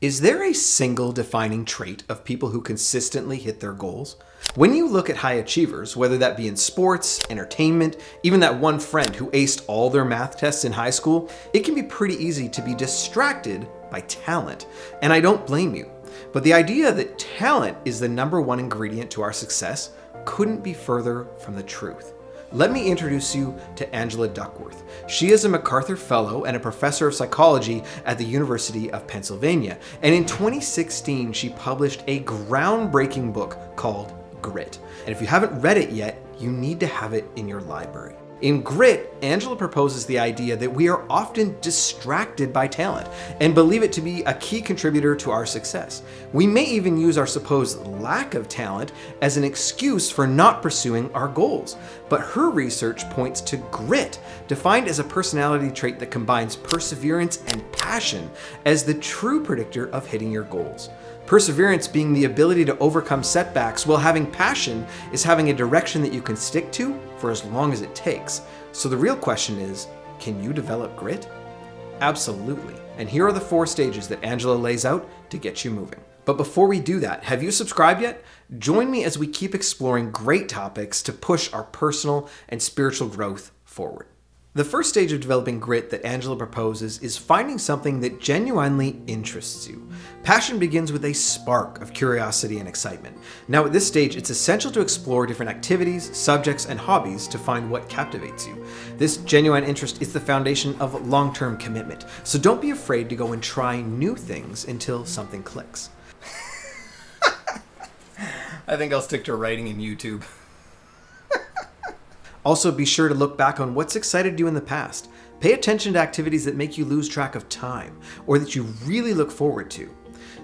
Is there a single defining trait of people who consistently hit their goals? When you look at high achievers, whether that be in sports, entertainment, even that one friend who aced all their math tests in high school, it can be pretty easy to be distracted by talent. And I don't blame you. But the idea that talent is the #1 ingredient to our success couldn't be further from the truth. Let me introduce you to Angela Duckworth. She is a MacArthur Fellow and a professor of psychology at the University of Pennsylvania. And in 2016, she published a groundbreaking book called Grit. And if you haven't read it yet, you need to have it in your library. In Grit, Angela proposes the idea that we are often distracted by talent and believe it to be a key contributor to our success. We may even use our supposed lack of talent as an excuse for not pursuing our goals. But her research points to grit, defined as a personality trait that combines perseverance and passion as the true predictor of hitting your goals. Perseverance being the ability to overcome setbacks, while having passion is having a direction that you can stick to for as long as it takes. So the real question is, can you develop grit? Absolutely. And here are the 4 stages that Angela lays out to get you moving. But before we do that, have you subscribed yet? Join me as we keep exploring great topics to push our personal and spiritual growth forward. The first stage of developing grit that Angela proposes is finding something that genuinely interests you. Passion begins with a spark of curiosity and excitement. Now at this stage, it's essential to explore different activities, subjects, and hobbies to find what captivates you. This genuine interest is the foundation of long-term commitment, so don't be afraid to go and try new things until something clicks. I think I'll stick to writing and YouTube. Also, be sure to look back on what's excited you in the past. Pay attention to activities that make you lose track of time or that you really look forward to.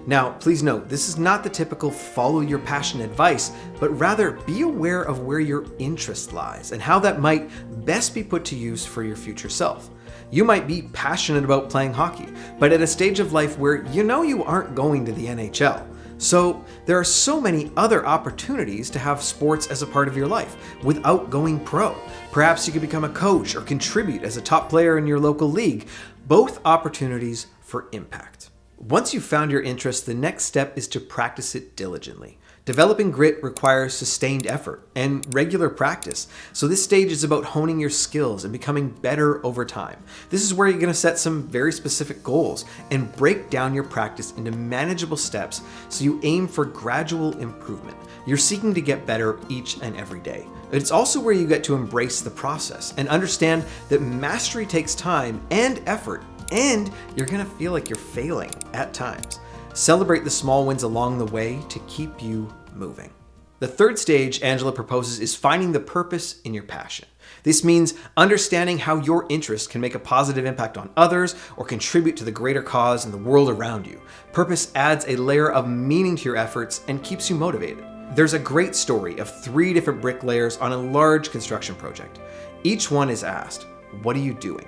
Now, please note, this is not the typical follow your passion advice, but rather be aware of where your interest lies and how that might best be put to use for your future self. You might be passionate about playing hockey, but at a stage of life where you know you aren't going to the NHL. So there are so many other opportunities to have sports as a part of your life without going pro. Perhaps you could become a coach or contribute as a top player in your local league. Both opportunities for impact. Once you've found your interest, the next step is to practice it diligently. Developing grit requires sustained effort and regular practice. So this stage is about honing your skills and becoming better over time. This is where you're going to set some very specific goals and break down your practice into manageable steps so you aim for gradual improvement. You're seeking to get better each and every day. It's also where you get to embrace the process and understand that mastery takes time and effort, and you're going to feel like you're failing at times. Celebrate the small wins along the way to keep you moving. The third stage Angela proposes is finding the purpose in your passion. This means understanding how your interest can make a positive impact on others or contribute to the greater cause in the world around you. Purpose adds a layer of meaning to your efforts and keeps you motivated. There's a great story of 3 different bricklayers on a large construction project. Each one is asked, "What are you doing?"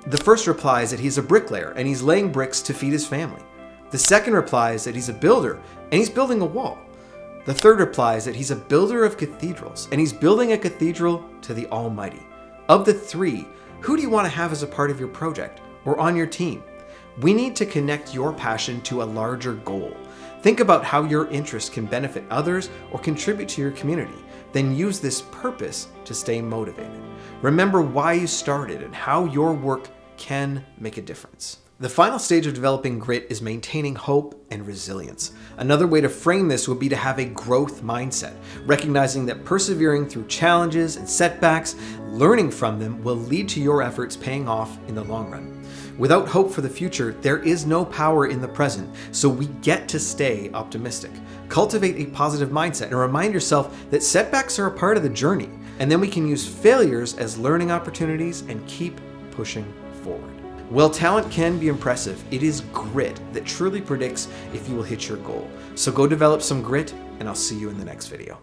The first replies that he's a bricklayer and he's laying bricks to feed his family. The second replies that he's a builder and he's building a wall. The third replies that he's a builder of cathedrals and he's building a cathedral to the Almighty. Of the 3, who do you want to have as a part of your project or on your team? We need to connect your passion to a larger goal. Think about how your interest can benefit others or contribute to your community. Then use this purpose to stay motivated. Remember why you started and how your work can make a difference. The final stage of developing grit is maintaining hope and resilience. Another way to frame this would be to have a growth mindset, recognizing that persevering through challenges and setbacks, learning from them will lead to your efforts paying off in the long run. Without hope for the future, there is no power in the present, so we get to stay optimistic. Cultivate a positive mindset and remind yourself that setbacks are a part of the journey, and then we can use failures as learning opportunities and keep pushing forward. While talent can be impressive, it is grit that truly predicts if you will hit your goal. So go develop some grit, and I'll see you in the next video.